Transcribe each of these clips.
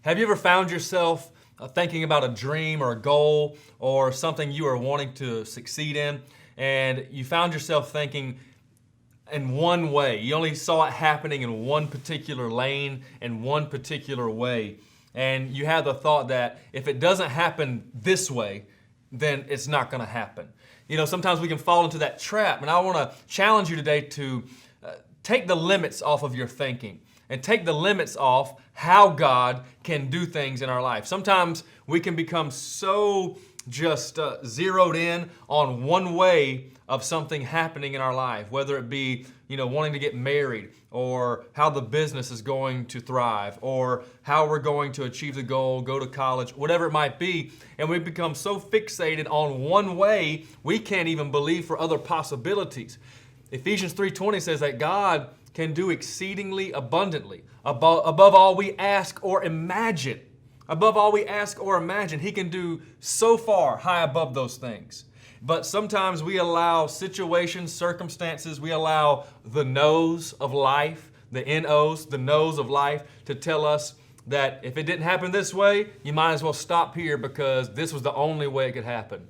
Have you ever found yourself thinking about a dream or a goal or something you are wanting to succeed in, and you found yourself thinking in one way? You only saw it happening in one particular lane, in one particular way, and you had the thought that if it doesn't happen this way, then it's not going to happen. You know, sometimes we can fall into that trap, and I want to challenge you today to take the limits off of your thinking and take the limits off how God can do things in our life. Sometimes we can become so just zeroed in on one way of something happening in our life, whether it be, wanting to get married, or how the business is going to thrive, or how we're going to achieve the goal, go to college, whatever it might be. And we become so fixated on one way, we can't even believe for other possibilities. Ephesians 3:20 says that God can do exceedingly abundantly, above all we ask or imagine. Above all we ask or imagine. He can do so far high above those things. But sometimes we allow situations, circumstances, we allow the no's of life, the N-O's, the no's of life, to tell us that if it didn't happen this way, you might as well stop here because this was the only way it could happen.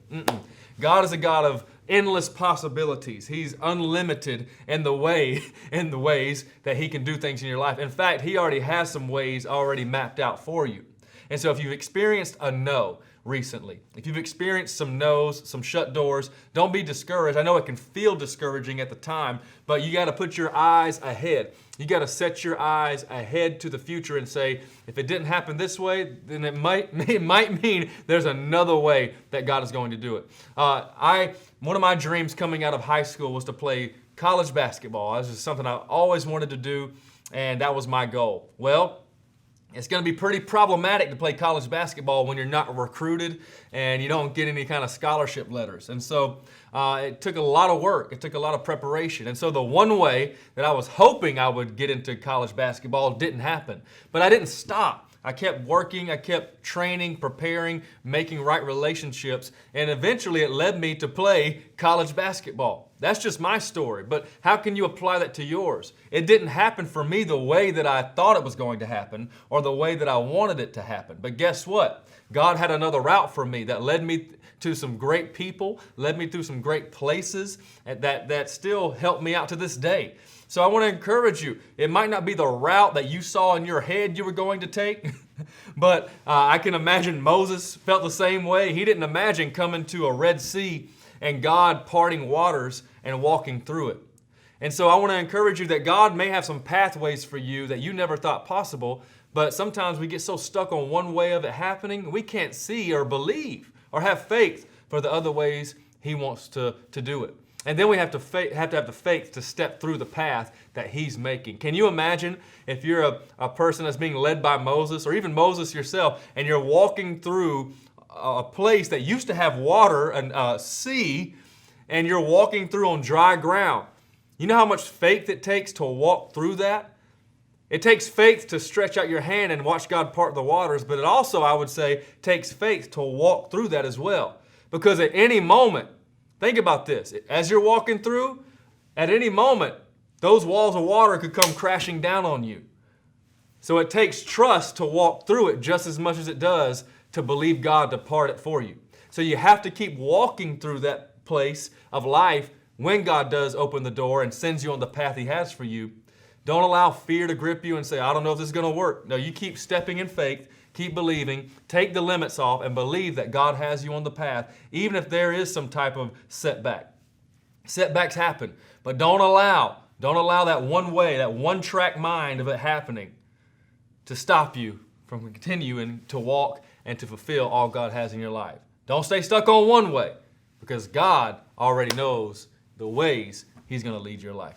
God is a God of endless possibilities. He's unlimited in the ways that He can do things in your life. In fact, He already has some ways already mapped out for you. And so if you've experienced a no recently, if you've experienced some no's, some shut doors, don't be discouraged. I know it can feel discouraging at the time, but you got to put your eyes ahead. You got to set your eyes ahead to the future and say, if it didn't happen this way, then it might mean there's another way that God is going to do it. One of my dreams coming out of high school was to play college basketball. This is something I always wanted to do, and that was my goal. Well, it's going to be pretty problematic to play college basketball when you're not recruited and you don't get any kind of scholarship letters. And so it took a lot of work. It took a lot of preparation. And so the one way that I was hoping I would get into college basketball didn't happen. But I didn't stop. I kept working, I kept training, preparing, making right relationships, and eventually it led me to play college basketball. That's just my story, but how can you apply that to yours? It didn't happen for me the way that I thought it was going to happen or the way that I wanted it to happen. But guess what? God had another route for me that led me to some great people, led me through some great places that still help me out to this day. So I want to encourage you. It might not be the route that you saw in your head you were going to take, but I can imagine Moses felt the same way. He didn't imagine coming to a Red Sea and God parting waters and walking through it. And so I want to encourage you that God may have some pathways for you that you never thought possible, but sometimes we get so stuck on one way of it happening, we can't see or believe or have faith for the other ways He wants to do it. And then we have to have the faith to step through the path that He's making. Can you imagine if you're a person that's being led by Moses, or even Moses yourself, and you're walking through a place that used to have water, and sea, and you're walking through on dry ground? You know how much faith it takes to walk through that? It takes faith to stretch out your hand and watch God part the waters, but it also, I would say, takes faith to walk through that as well. Because at any moment, think about this. As you're walking through, at any moment, those walls of water could come crashing down on you. So it takes trust to walk through it just as much as it does to believe God to part it for you. So you have to keep walking through that place of life when God does open the door and sends you on the path He has for you. Don't allow fear to grip you and say, I don't know if this is going to work. No, you keep stepping in faith. Keep believing, take the limits off, and believe that God has you on the path, even if there is some type of setback. Setbacks happen, but don't allow that one way, that one track mind of it happening to stop you from continuing to walk and to fulfill all God has in your life. Don't stay stuck on one way, because God already knows the ways He's going to lead your life.